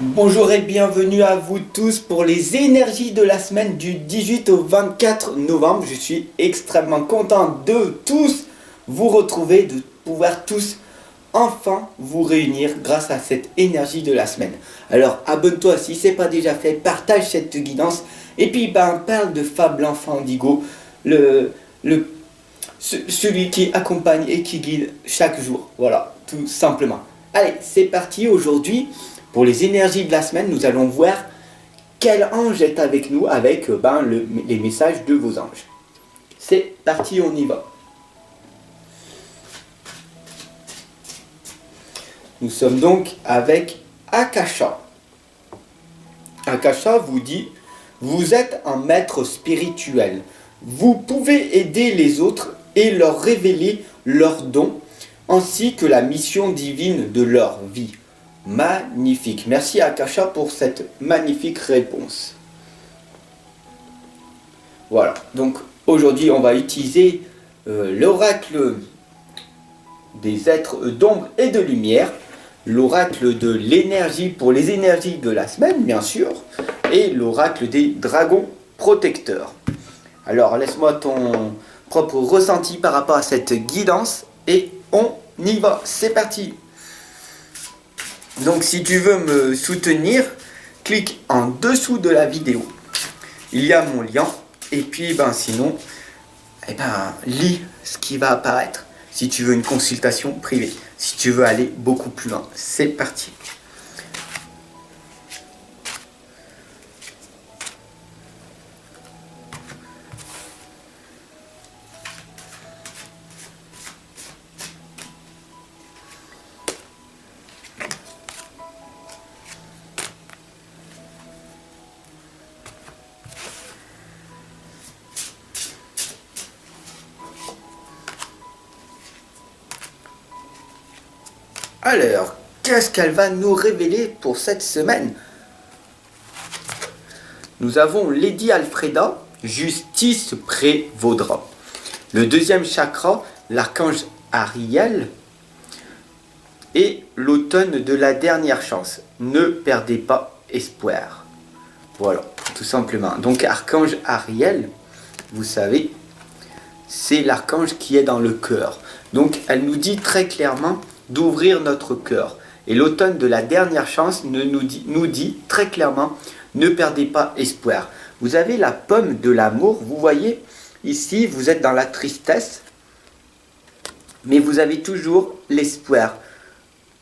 Bonjour et bienvenue à vous tous pour les énergies de la semaine du 18 au 24 novembre. Je suis extrêmement content de tous vous retrouver, de pouvoir tous enfin vous réunir grâce à cette énergie de la semaine. Alors abonne-toi si ce n'est pas déjà fait, partage cette guidance et puis parle de Fab l'enfant Indigo, celui qui accompagne et qui guide chaque jour. Voilà, tout simplement. Allez, c'est parti aujourd'hui. Pour les énergies de la semaine, nous allons voir quel ange est avec nous avec les messages de vos anges. C'est parti, on y va. Nous sommes donc avec Akasha. Akasha vous dit, vous êtes un maître spirituel. Vous pouvez aider les autres et leur révéler leurs dons, ainsi que la mission divine de leur vie. Magnifique. Merci Akasha pour cette magnifique réponse. Voilà. Donc aujourd'hui, on va utiliser l'oracle des êtres d'ombre et de lumière, l'oracle de l'énergie pour les énergies de la semaine, bien sûr, et l'oracle des dragons protecteurs. Alors, laisse-moi ton propre ressenti par rapport à cette guidance et on y va. C'est parti. Donc si tu veux me soutenir, clique en dessous de la vidéo. Il y a mon lien. Et puis sinon, lis ce qui va apparaître. Si tu veux une consultation privée. Si tu veux aller beaucoup plus loin. C'est parti. Alors, qu'est-ce qu'elle va nous révéler pour cette semaine? Nous avons Lady Alfreda, justice prévaudra. Le deuxième chakra, l'archange Ariel, et l'automne de la dernière chance. Ne perdez pas espoir. Voilà, tout simplement. Donc, archange Ariel, vous savez, c'est l'archange qui est dans le cœur. Donc, elle nous dit très clairement d'ouvrir notre cœur. Et l'automne de la dernière chance nous dit très clairement, ne perdez pas espoir. Vous avez la pomme de l'amour, vous voyez, ici, vous êtes dans la tristesse, mais vous avez toujours l'espoir.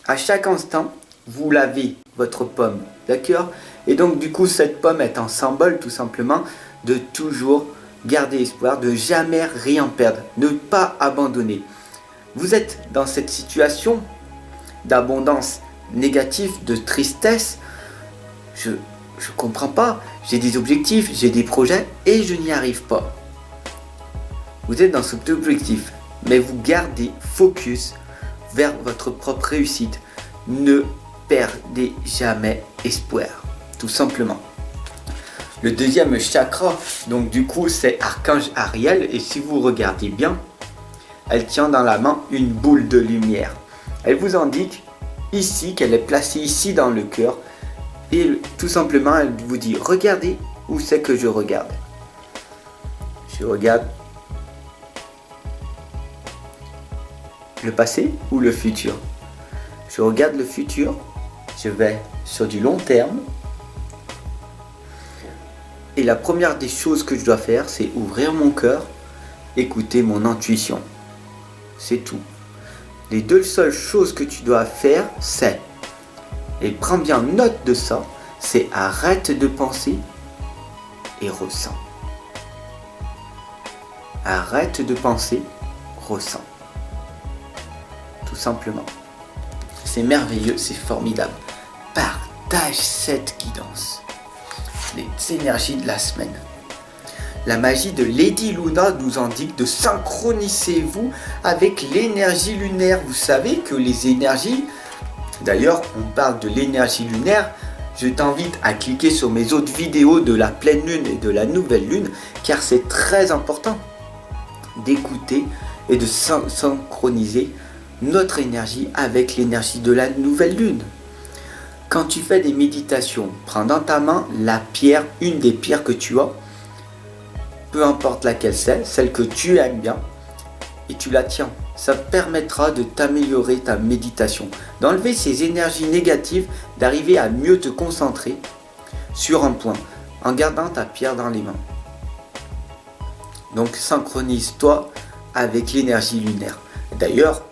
À chaque instant, vous lavez votre pomme, d'accord? Et donc, du coup, cette pomme est un symbole, tout simplement, de toujours garder espoir, de jamais rien perdre, ne pas abandonner. Vous êtes dans cette situation d'abondance négative, de tristesse. Je comprends pas. J'ai des objectifs, j'ai des projets et je n'y arrive pas. Vous êtes dans cet objectif, mais vous gardez focus vers votre propre réussite. Ne perdez jamais espoir, tout simplement. Le deuxième chakra, donc du coup, c'est Archange Ariel. Et si vous regardez bien, elle tient dans la main une boule de lumière. Elle vous indique ici qu'elle est placée ici dans le cœur. Et tout simplement, elle vous dit, regardez où c'est que je regarde. Je regarde le passé ou le futur. Je regarde le futur. Je vais sur du long terme. Et la première des choses que je dois faire, c'est ouvrir mon cœur, écouter mon intuition. C'est tout. Les deux seules choses que tu dois faire, c'est, et prends bien note de ça, c'est arrête de penser et ressens. Arrête de penser, ressens. Tout simplement. C'est merveilleux, c'est formidable. Partage cette guidance. Les énergies de la semaine. La magie de Lady Luna nous indique de synchroniser-vous avec l'énergie lunaire. Vous savez que les énergies, d'ailleurs on parle de l'énergie lunaire, je t'invite à cliquer sur mes autres vidéos de la pleine lune et de la nouvelle lune, car c'est très important d'écouter et de synchroniser notre énergie avec l'énergie de la nouvelle lune. Quand tu fais des méditations, prends dans ta main la pierre, une des pierres que tu as, peu importe laquelle c'est, celle que tu aimes bien, et tu la tiens. Ça permettra de t'améliorer ta méditation, d'enlever ces énergies négatives, d'arriver à mieux te concentrer sur un point, en gardant ta pierre dans les mains. Donc synchronise-toi avec l'énergie lunaire. D'ailleurs,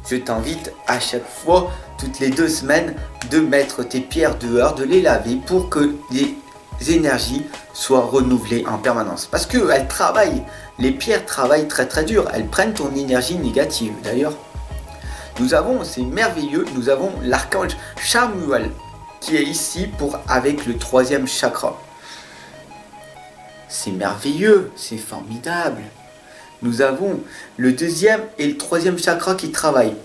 je t'invite à chaque fois, toutes les 2 semaines, de mettre tes pierres dehors, de les laver pour que les énergies soient renouvelées en permanence. Parce que elles travaillent, les pierres travaillent très très dur, elles prennent ton énergie négative. D'ailleurs, nous avons, c'est merveilleux, nous avons l'archange Chamuel qui est ici avec le 3e chakra. C'est merveilleux, c'est formidable. Nous avons le 2e et le 3e chakra qui travaillent.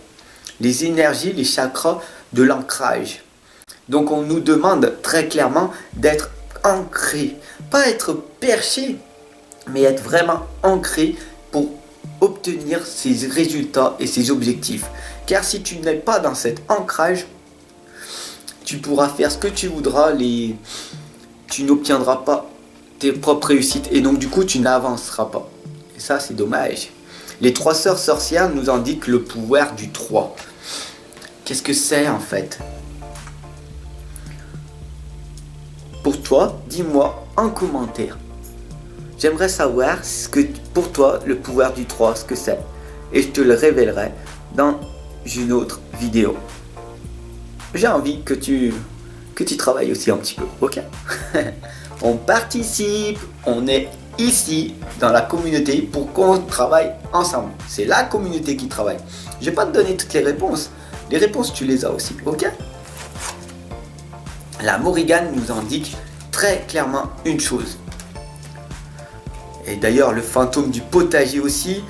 Les énergies, les chakras de l'ancrage. Donc on nous demande très clairement d'être ancré. Pas être perché, mais être vraiment ancré pour obtenir ces résultats et ces objectifs. Car si tu n'es pas dans cet ancrage, tu pourras faire ce que tu voudras, tu n'obtiendras pas tes propres réussites et donc du coup tu n'avanceras pas. Et ça c'est dommage. Les 3 sœurs sorcières nous indiquent le pouvoir du 3. Qu'est-ce que c'est en fait? Pour toi, dis-moi en commentaire. J'aimerais savoir ce que pour toi le pouvoir du 3, ce que c'est. Et je te le révélerai dans une autre vidéo. J'ai envie que tu travailles aussi un petit peu, ok? On participe, on est ici dans la communauté pour qu'on travaille ensemble. C'est la communauté qui travaille. Je vais pas te donner toutes les réponses. Les réponses, tu les as aussi, ok? La Morrigan nous indique très clairement une chose. Et d'ailleurs, le fantôme du potager aussi,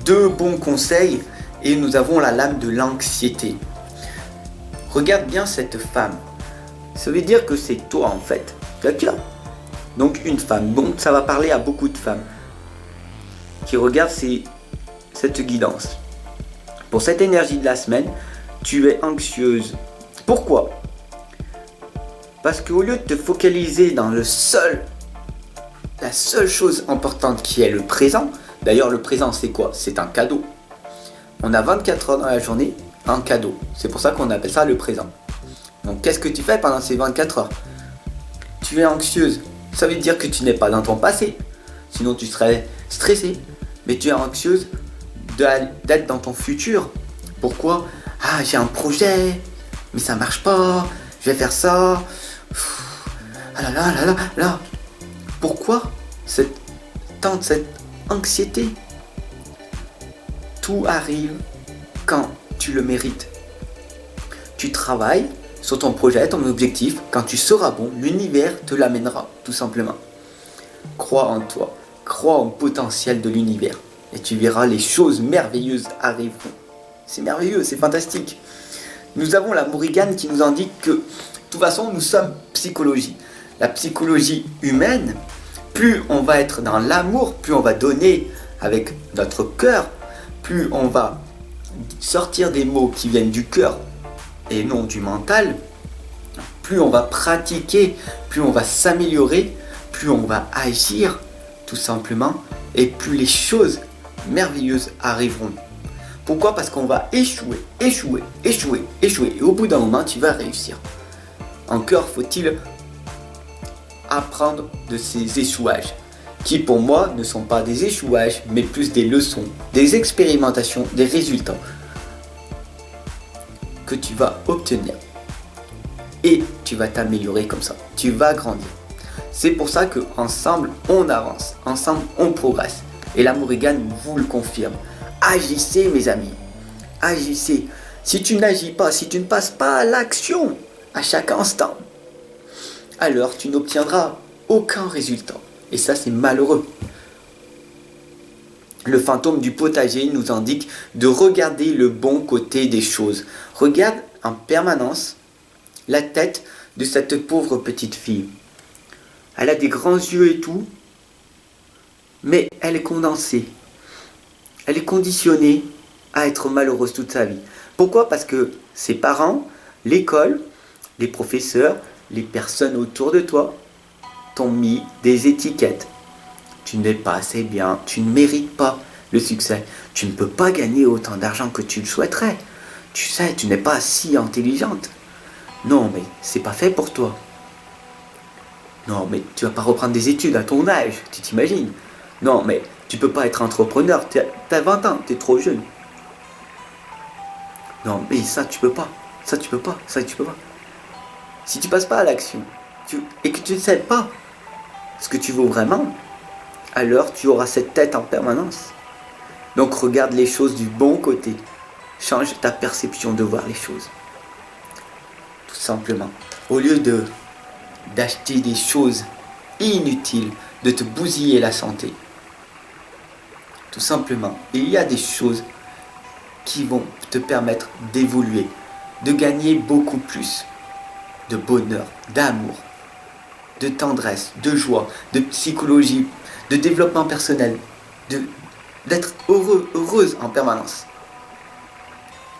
2 bons conseils. Et nous avons la lame de l'anxiété. Regarde bien cette femme. Ça veut dire que c'est toi en fait. D'accord? Donc une femme. Bon, ça va parler à beaucoup de femmes qui regardent cette guidance. Pour cette énergie de la semaine, tu es anxieuse. Pourquoi? Parce qu'au lieu de te focaliser dans la seule chose importante qui est le présent, d'ailleurs le présent c'est quoi? C'est un cadeau. On a 24 heures dans la journée, un cadeau. C'est pour ça qu'on appelle ça le présent. Donc qu'est-ce que tu fais pendant ces 24 heures? Tu es anxieuse. Ça veut dire que tu n'es pas dans ton passé. Sinon tu serais stressé. Mais tu es anxieuse d'être dans ton futur. Pourquoi? Ah, j'ai un projet, mais ça marche pas. Je vais faire ça. Ah là là là là là. Pourquoi cette anxiété? Tout arrive quand tu le mérites. Tu travailles sur ton projet, ton objectif. Quand tu seras bon, l'univers te l'amènera, tout simplement. Crois en toi, crois au potentiel de l'univers. Et tu verras les choses merveilleuses arriveront. C'est merveilleux, c'est fantastique. Nous avons la Morrigan qui nous indique que, de toute façon, nous sommes psychologie. La psychologie humaine, plus on va être dans l'amour, plus on va donner avec notre cœur, plus on va sortir des mots qui viennent du cœur et non du mental, plus on va pratiquer, plus on va s'améliorer, plus on va agir tout simplement et plus les choses merveilleuses arriveront. Pourquoi? Parce qu'on va échouer et au bout d'un moment tu vas réussir. Encore faut-il apprendre de ces échouages qui pour moi ne sont pas des échouages mais plus des leçons, des expérimentations, des résultats que tu vas obtenir et tu vas t'améliorer comme ça, tu vas grandir. C'est pour ça que ensemble on avance, ensemble on progresse et la Morrigan vous le confirme. Agissez mes amis, agissez. Si tu n'agis pas, si tu ne passes pas à l'action à chaque instant, alors tu n'obtiendras aucun résultat. Et ça, c'est malheureux. Le fantôme du potager nous indique de regarder le bon côté des choses. Regarde en permanence la tête de cette pauvre petite fille. Elle a des grands yeux et tout, mais elle est condensée. Elle est conditionnée à être malheureuse toute sa vie. Pourquoi? Parce que ses parents, l'école, les professeurs, les personnes autour de toi t'ont mis des étiquettes. Tu n'es pas assez bien, tu ne mérites pas le succès. Tu ne peux pas gagner autant d'argent que tu le souhaiterais. Tu sais, tu n'es pas si intelligente. Non, mais c'est pas fait pour toi. Non, mais tu vas pas reprendre des études à ton âge, tu t'imagines? Non, mais tu peux pas être entrepreneur, t'as 20 ans, t'es trop jeune. Non, mais ça tu peux pas. Ça tu peux pas, ça tu peux pas. Si tu passes pas à l'action et que tu ne sais pas ce que tu vaux vraiment, alors tu auras cette tête en permanence. Donc regarde les choses du bon côté. Change ta perception de voir les choses. Tout simplement. Au lieu d'acheter des choses inutiles, de te bousiller la santé. Tout simplement. Il y a des choses qui vont te permettre d'évoluer, de gagner beaucoup plus de bonheur, d'amour, de tendresse, de joie, de psychologie, de développement personnel, d'être heureux, heureuse en permanence.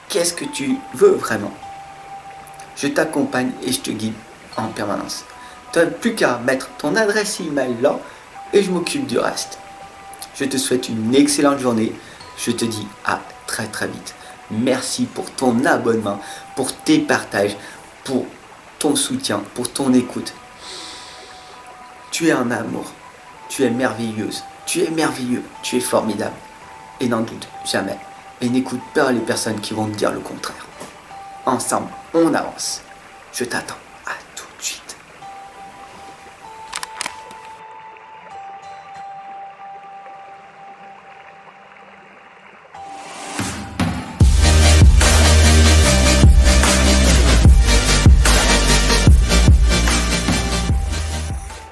Qu'est-ce que tu veux vraiment? Je t'accompagne et je te guide en permanence. Tu n'as plus qu'à mettre ton adresse email là et je m'occupe du reste. Je te souhaite une excellente journée. Je te dis à très très vite. Merci pour ton abonnement, pour tes partages, pour ton soutien, pour ton écoute. Tu es un amour. Tu es merveilleuse. Tu es merveilleux. Tu es formidable. Et n'en doute jamais. Et n'écoute pas les personnes qui vont te dire le contraire. Ensemble, on avance. Je t'attends.